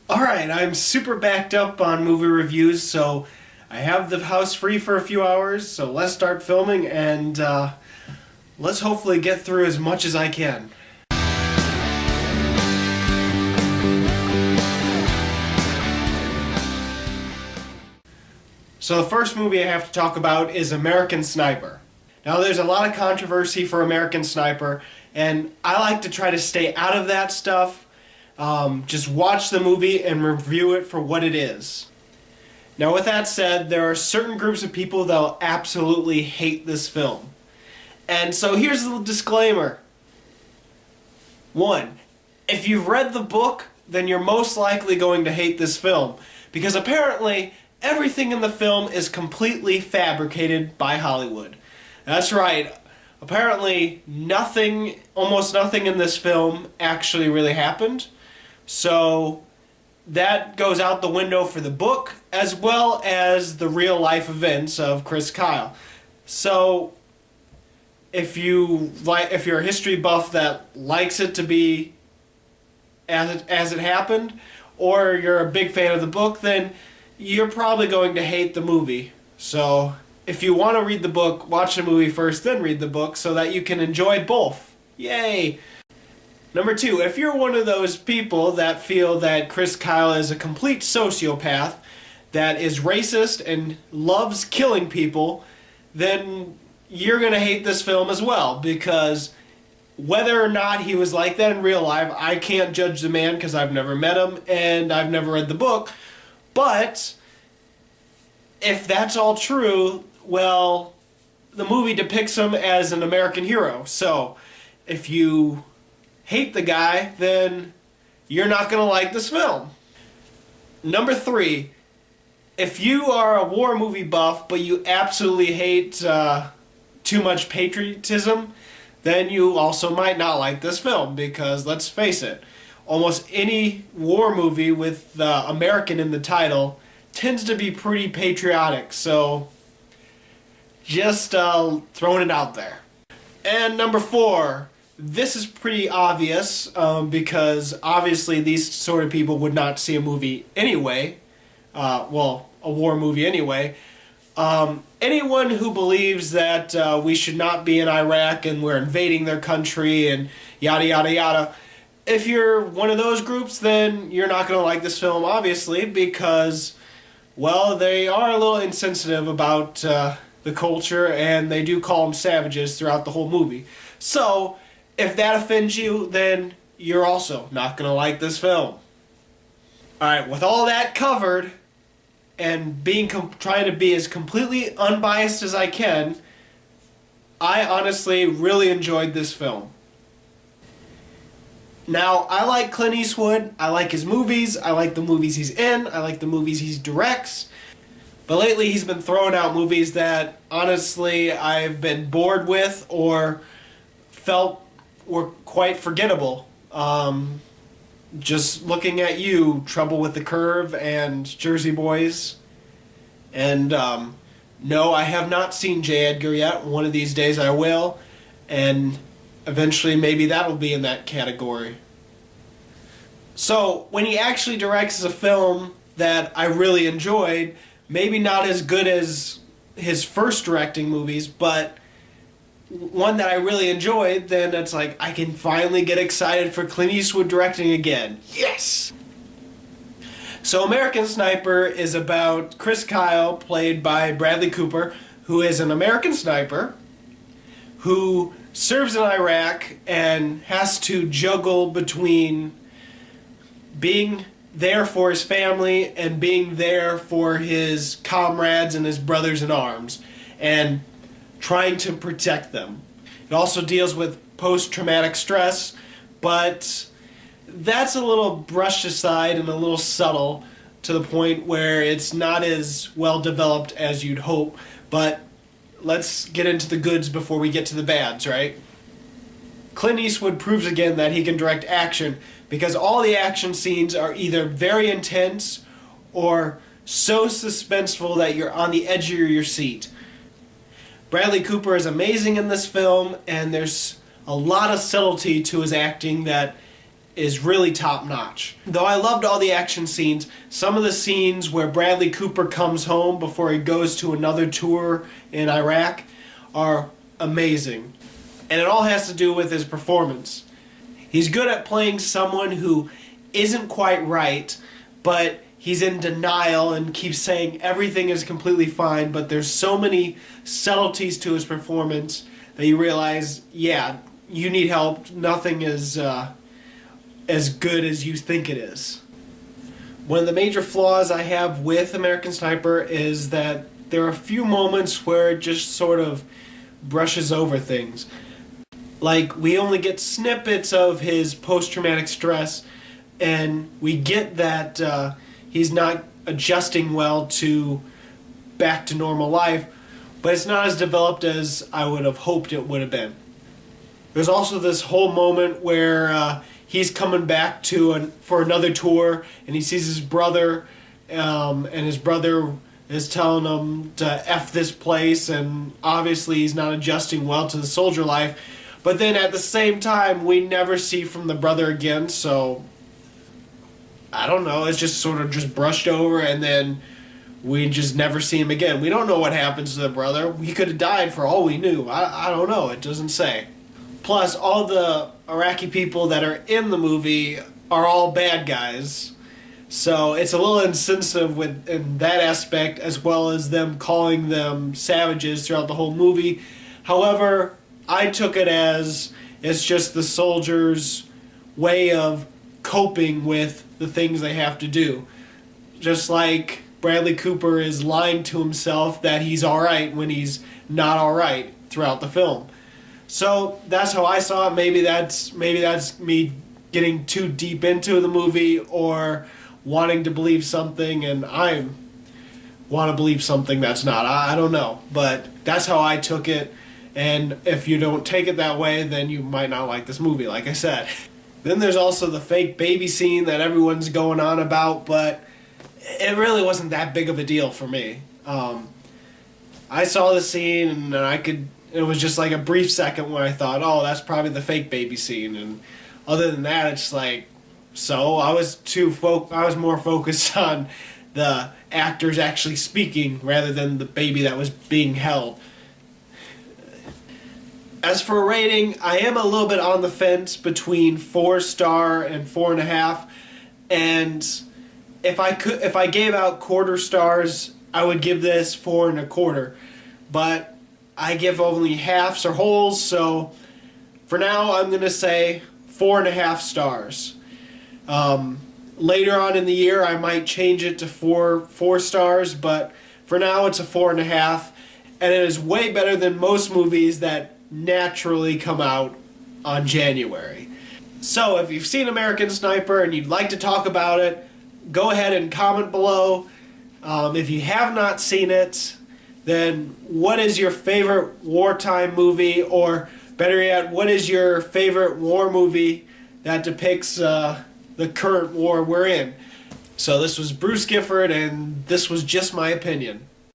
Alright, I'm super backed up on movie reviews, so I have the house free for a few hours, so let's start filming and let's hopefully get through as much as I can. So the first movie I have to talk about is American Sniper. Now there's a lot of controversy for American Sniper, and I like to try to stay out of that stuff. Just watch the movie and review it for what it is. Now with that said, there are certain groups of people that will absolutely hate this film. And so here's the disclaimer. 1. If you've read the book, then you're most likely going to hate this film. Because apparently, everything in the film is completely fabricated by Hollywood. That's right. Apparently, almost nothing in this film actually really happened. So that goes out the window for the book, as well as the real life events of Chris Kyle. So if you're a history buff that likes it to be as it happened, or you're a big fan of the book, then you're probably going to hate the movie. So if you want to read the book, watch the movie first, then read the book, so that you can enjoy both. Yay! Number 2, if you're one of those people that feel that Chris Kyle is a complete sociopath, that is racist and loves killing people, then you're going to hate this film as well, because whether or not he was like that in real life, I can't judge the man because I've never met him and I've never read the book. But if that's all true, well, the movie depicts him as an American hero. So if you hate the guy, then you're not going to like this film. Number 3, if you are a war movie buff, but you absolutely hate too much patriotism, then you also might not like this film, because let's face it, almost any war movie with American in the title tends to be pretty patriotic, so just throwing it out there. And number 4, this is pretty obvious, because obviously these sort of people would not see a movie anyway, a war movie anyway. Anyone who believes that we should not be in Iraq and we're invading their country and yada yada yada, if you're one of those groups, then you're not going to like this film, obviously, because, well, they are a little insensitive about the culture, and they do call them savages throughout the whole movie. So if that offends you, then you're also not going to like this film. Alright, with all that covered, and trying to be as completely unbiased as I can, I honestly really enjoyed this film. Now, I like Clint Eastwood, I like his movies, I like the movies he's in, I like the movies he directs, but lately he's been throwing out movies that, honestly, I've been bored with or felt were quite forgettable. Just looking at you, Trouble with the Curve and Jersey Boys. And no, I have not seen J. Edgar yet. One of these days I will. And eventually maybe that'll be in that category. So when he actually directs a film that I really enjoyed, maybe not as good as his first directing movies, but one that I really enjoyed, then it's like I can finally get excited for Clint Eastwood directing again. Yes! So American Sniper is about Chris Kyle, played by Bradley Cooper, who is an American sniper who serves in Iraq and has to juggle between being there for his family and being there for his comrades and his brothers in arms, and trying to protect them. It also deals with post-traumatic stress, but that's a little brushed aside and a little subtle, to the point where it's not as well developed as you'd hope. But let's get into the goods before we get to the bads, right? Clint Eastwood proves again that he can direct action, because all the action scenes are either very intense or so suspenseful that you're on the edge of your seat. Bradley Cooper is amazing in this film, and there's a lot of subtlety to his acting that is really top-notch. Though I loved all the action scenes, some of the scenes where Bradley Cooper comes home before he goes to another tour in Iraq are amazing. And it all has to do with his performance. He's good at playing someone who isn't quite right, but he's in denial and keeps saying everything is completely fine, but there's so many subtleties to his performance that you realize, yeah, you need help. Nothing is as good as you think it is. One of the major flaws I have with American Sniper is that there are a few moments where it just sort of brushes over things. Like, we only get snippets of his post-traumatic stress, and we get that he's not adjusting well to back to normal life, but it's not as developed as I would have hoped it would have been. There's also this whole moment where he's coming back for another tour, and he sees his brother, and his brother is telling him to F this place, and obviously he's not adjusting well to the soldier life. But then at the same time, we never see from the brother again, so I don't know, it's just sort of just brushed over, and then we just never see him again. We don't know what happens to the brother. He could have died for all we knew. I don't know, it doesn't say. Plus, all the Iraqi people that are in the movie are all bad guys. So it's a little insensitive in that aspect, as well as them calling them savages throughout the whole movie. However, I took it as it's just the soldiers' way of coping with the things they have to do. Just like Bradley Cooper is lying to himself that he's alright when he's not alright throughout the film. So that's how I saw it. Maybe that's me getting too deep into the movie or wanting to believe something, and I want to believe something that's not. I don't know, but that's how I took it. And if you don't take it that way, then you might not like this movie, like I said. Then there's also the fake baby scene that everyone's going on about, but it really wasn't that big of a deal for me. I saw the scene, and it was just like a brief second where I thought, oh, that's probably the fake baby scene. And other than that, it's like, so I was more focused on the actors actually speaking rather than the baby that was being held. As for a rating, I am a little bit on the fence between 4-star and 4.5. And if I gave out quarter stars, I would give this 4.25. But I give only halves or wholes, so for now I'm going to say 4.5 stars. Later on in the year I might change it to 4 stars, but for now it's a 4.5, and it is way better than most movies that naturally come out on January. So if you've seen American Sniper and you'd like to talk about it, go ahead and comment below. If you have not seen it, then what is your favorite wartime movie, or better yet, what is your favorite war movie that depicts the current war we're in? So this was Bruce Gifford, and this was Just My Opinion.